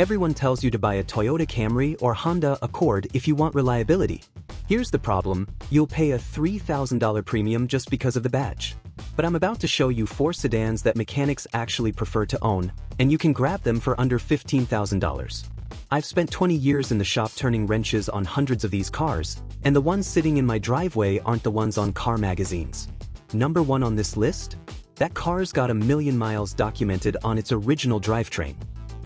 Everyone tells you to buy a Toyota Camry or Honda Accord if you want reliability. Here's the problem, you'll pay a $3,000 premium just because of the badge. But I'm about to show you 4 sedans that mechanics actually prefer to own, and you can grab them for under $15,000. I've spent 20 years in the shop turning wrenches on hundreds of these cars, and the ones sitting in my driveway aren't the ones on car magazines. Number 1 on this list? That car's got 1 million miles documented on its original drivetrain.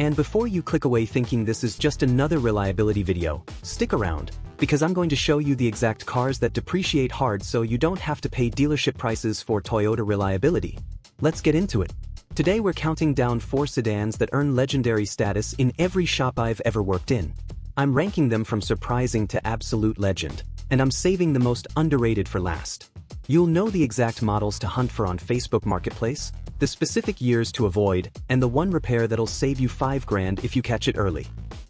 And before you click away thinking this is just another reliability video, stick around, because I'm going to show you the exact cars that depreciate hard so you don't have to pay dealership prices for Toyota reliability. Let's get into it. Today we're counting down 4 sedans that earn legendary status in every shop I've ever worked in. I'm ranking them from surprising to absolute legend, and I'm saving the most underrated for last. You'll know the exact models to hunt for on Facebook Marketplace, the specific years to avoid, and the one repair that'll save you $5,000 if you catch it early.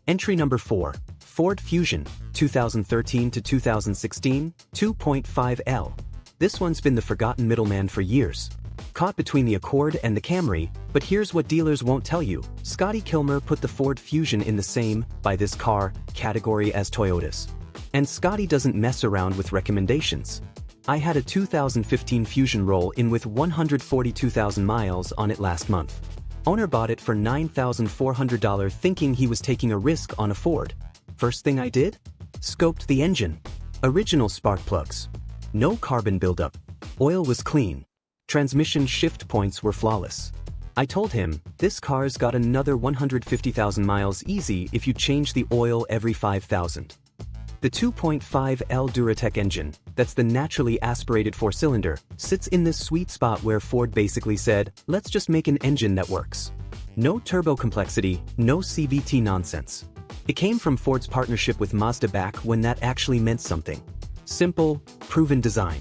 Entry number 4, Ford Fusion, 2013 to 2016, 2.5L. This one's been the forgotten middleman for years. Caught between the Accord and the Camry, but here's what dealers won't tell you. Scotty Kilmer put the Ford Fusion in the same, buy this car, category as Toyotas. And Scotty doesn't mess around with recommendations. I had a 2015 Fusion roll in with 142,000 miles on it last month. Owner bought it for $9,400 thinking he was taking a risk on a Ford. First thing I did? Scoped the engine. Original spark plugs. No carbon buildup. Oil was clean. Transmission shift points were flawless. I told him, this car's got another 150,000 miles easy if you change the oil every 5,000. The 2.5L Duratec engine, that's the naturally aspirated 4-cylinder, sits in this sweet spot where Ford basically said, let's just make an engine that works. No turbo complexity, no CVT nonsense. It came from Ford's partnership with Mazda back when that actually meant something. Simple, proven design.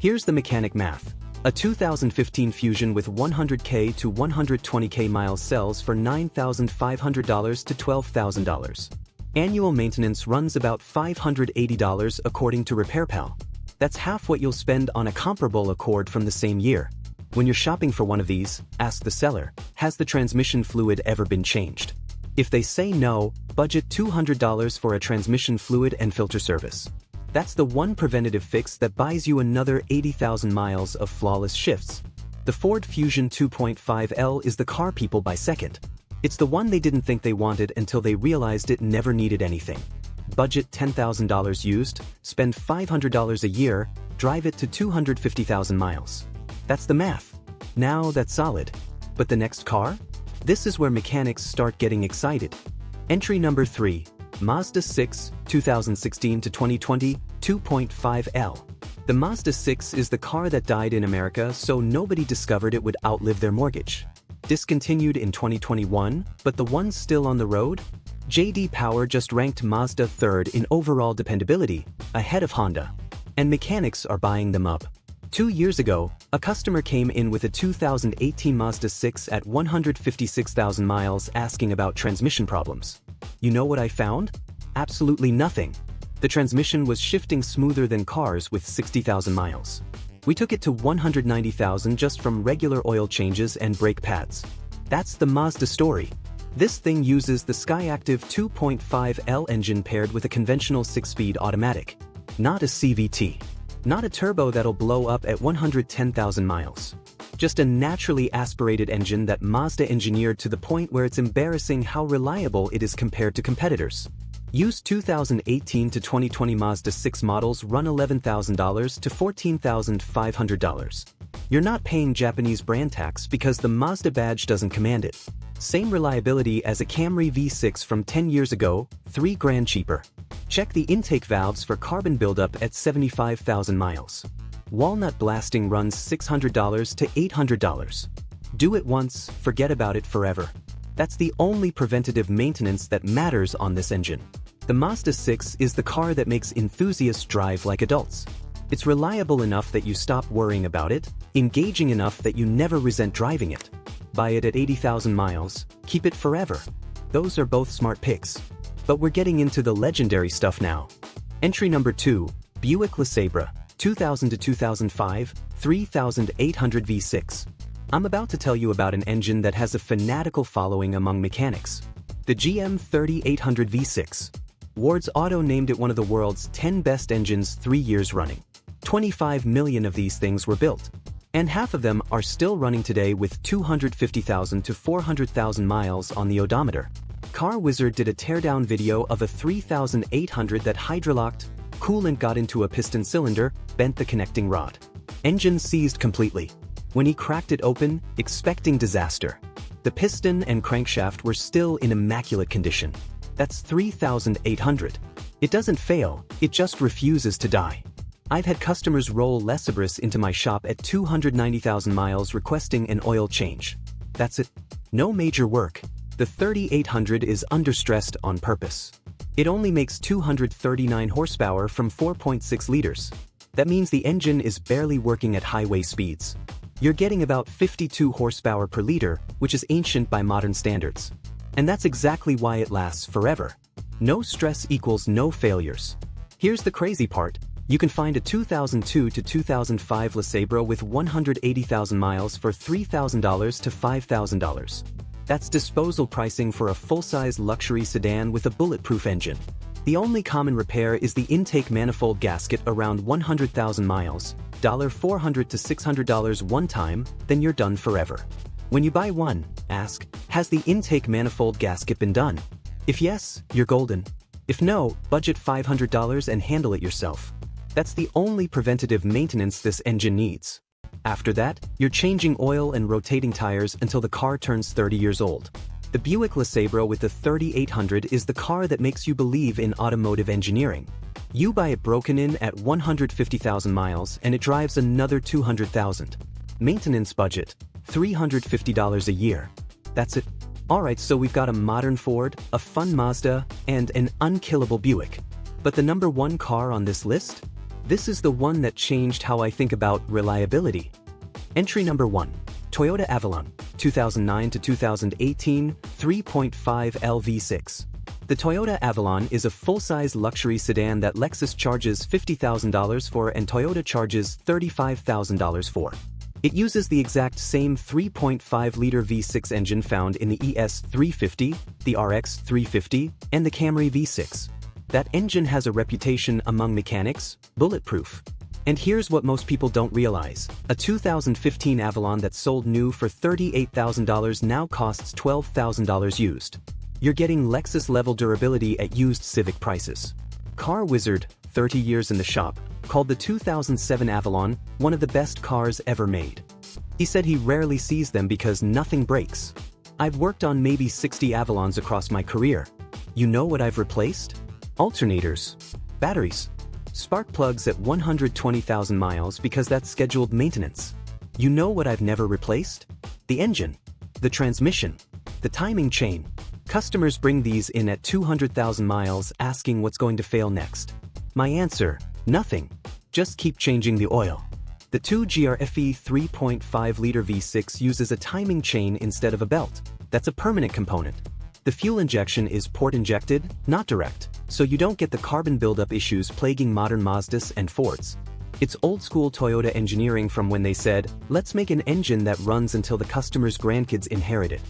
Here's the mechanic math. A 2015 Fusion with 100K to 120K miles sells for $9,500 to $12,000. Annual maintenance runs about $580 according to RepairPal. That's half what you'll spend on a comparable Accord from the same year. When you're shopping for one of these, ask the seller, has the transmission fluid ever been changed? If they say no, budget $200 for a transmission fluid and filter service. That's the one preventative fix that buys you another 80,000 miles of flawless shifts. The Ford Fusion 2.5L is the car people buy second. It's the one they didn't think they wanted until they realized it never needed anything. Budget $10,000 used, spend $500 a year, drive it to 250,000 miles. That's the math. Now that's solid. But the next car? This is where mechanics start getting excited. Entry number 3, Mazda 6, 2016 to 2020, 2.5L. The Mazda 6 is the car that died in America so nobody discovered it would outlive their mortgage. Discontinued in 2021, but the ones still on the road? J.D. Power just ranked Mazda 3rd in overall dependability, ahead of Honda. And mechanics are buying them up. 2 years ago, a customer came in with a 2018 Mazda 6 at 156,000 miles asking about transmission problems. You know what I found? Absolutely nothing. The transmission was shifting smoother than cars with 60,000 miles. We took it to 190,000 just from regular oil changes and brake pads. That's the Mazda story. This thing uses the Skyactiv 2.5L engine paired with a conventional 6-speed automatic. Not a CVT. Not a turbo that'll blow up at 110,000 miles. Just a naturally aspirated engine that Mazda engineered to the point where it's embarrassing how reliable it is compared to competitors. Used 2018 to 2020 Mazda 6 models run $11,000 to $14,500. You're not paying Japanese brand tax because the Mazda badge doesn't command it. Same reliability as a Camry V6 from 10 years ago, $3,000 cheaper. Check the intake valves for carbon buildup at 75,000 miles. Walnut blasting runs $600 to $800. Do it once, forget about it forever. That's the only preventative maintenance that matters on this engine. The Mazda 6 is the car that makes enthusiasts drive like adults. It's reliable enough that you stop worrying about it, engaging enough that you never resent driving it. Buy it at 80,000 miles, keep it forever. Those are both smart picks. But we're getting into the legendary stuff now. Entry number 2, Buick Lasabra, 2000 to 2005, 3800 V6. I'm about to tell you about an engine that has a fanatical following among mechanics. The GM 3800 V6. Ward's Auto named it one of the world's 10 best engines 3 years running. 25 million of these things were built, and half of them are still running today with 250,000 to 400,000 miles on the odometer. Car Wizard did a teardown video of a 3800 that hydrolocked, coolant got into a piston cylinder, bent the connecting rod. Engine seized completely. When he cracked it open, expecting disaster. The piston and crankshaft were still in immaculate condition. That's 3800. It doesn't fail, it just refuses to die. I've had customers roll Lasabras into my shop at 290,000 miles requesting an oil change. That's it. No major work. The 3800 is understressed on purpose. It only makes 239 horsepower from 4.6 liters. That means the engine is barely working at highway speeds. You're getting about 52 horsepower per liter, which is ancient by modern standards. And that's exactly why it lasts forever. No stress equals no failures. Here's the crazy part. You can find a 2002 to 2005 Lasabra with 180,000 miles for $3,000 to $5,000. That's disposal pricing for a full-size luxury sedan with a bulletproof engine. The only common repair is the intake manifold gasket around 100,000 miles, $400 to $600 one time, then you're done forever. When you buy one, ask, has the intake manifold gasket been done? If yes, you're golden. If no, budget $500 and handle it yourself. That's the only preventative maintenance this engine needs. After that, you're changing oil and rotating tires until the car turns 30 years old. The Buick Lasabra with the 3800 is the car that makes you believe in automotive engineering. You buy it broken in at 150,000 miles and it drives another 200,000. Maintenance budget, $350 a year. That's it. Alright, so we've got a modern Ford, a fun Mazda, and an unkillable Buick. But the number one car on this list? This is the one that changed how I think about reliability. Entry number 1. Toyota Avalon, 2009 to 2018, 3.5L V6. The Toyota Avalon is a full-size luxury sedan that Lexus charges $50,000 for and Toyota charges $35,000 for. It uses the exact same 3.5-liter V6 engine found in the ES350, the RX350, and the Camry V6. That engine has a reputation among mechanics, bulletproof. And here's what most people don't realize. A 2015 Avalon that sold new for $38,000 now costs $12,000 used. You're getting Lexus-level durability at used Civic prices. Car Wizard, 30 years in the shop, called the 2007 Avalon one of the best cars ever made. He said he rarely sees them because nothing breaks. I've worked on maybe 60 Avalons across my career. You know what I've replaced? Alternators, batteries, spark plugs at 120,000 miles because that's scheduled maintenance. You know what I've never replaced? The engine, the transmission, the timing chain. Customers bring these in at 200,000 miles asking what's going to fail next. My answer, nothing. Just keep changing the oil. The 2GRFE 3.5-liter V6 uses a timing chain instead of a belt. That's a permanent component. The fuel injection is port injected, not direct, so you don't get the carbon buildup issues plaguing modern Mazdas and Fords. It's old-school Toyota engineering from when they said, let's make an engine that runs until the customer's grandkids inherit it.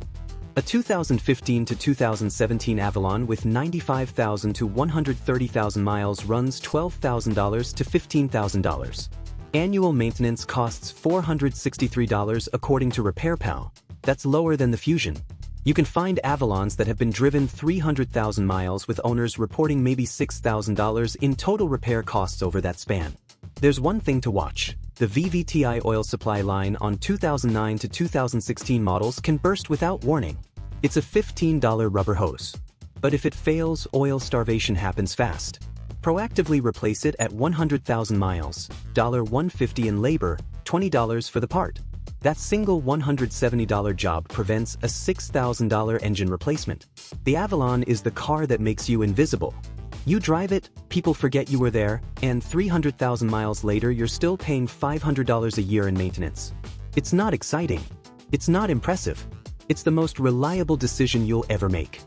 A 2015 to 2017 Avalon with 95,000 to 130,000 miles runs $12,000 to $15,000. Annual maintenance costs $463 according to RepairPal. That's lower than the Fusion. You can find Avalons that have been driven 300,000 miles with owners reporting maybe $6,000 in total repair costs over that span. There's one thing to watch. The VVTi oil supply line on 2009 to 2016 models can burst without warning. It's a $15 rubber hose. But if it fails, oil starvation happens fast. Proactively replace it at 100,000 miles, $150 in labor, $20 for the part. That single $170 job prevents a $6,000 engine replacement. The Avalon is the car that makes you invisible. You drive it, people forget you were there, and 300,000 miles later you're still paying $500 a year in maintenance. It's not exciting. It's not impressive. It's the most reliable decision you'll ever make.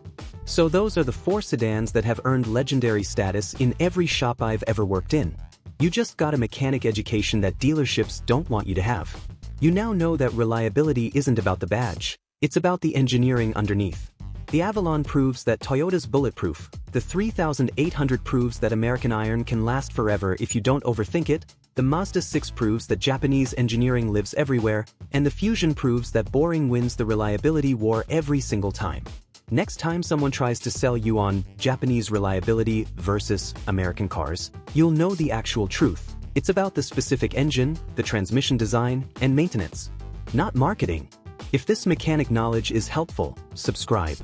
So those are the 4 sedans that have earned legendary status in every shop I've ever worked in. You just got a mechanic education that dealerships don't want you to have. You now know that reliability isn't about the badge, it's about the engineering underneath. The Avalon proves that Toyota's bulletproof. The 3800 proves that American iron can last forever if you don't overthink it. The Mazda 6 proves that Japanese engineering lives everywhere, and the Fusion proves that boring wins the reliability war every single time. Next time someone tries to sell you on Japanese reliability versus American cars, you'll know the actual truth. It's about the specific engine, the transmission design, and maintenance, not marketing. If this mechanic knowledge is helpful, subscribe.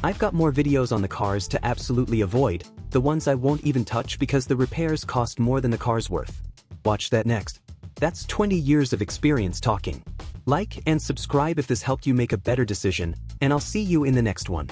I've got more videos on the cars to absolutely avoid, the ones I won't even touch because the repairs cost more than the car's worth. Watch that next. That's 20 years of experience talking. Like and subscribe if this helped you make a better decision, and I'll see you in the next one.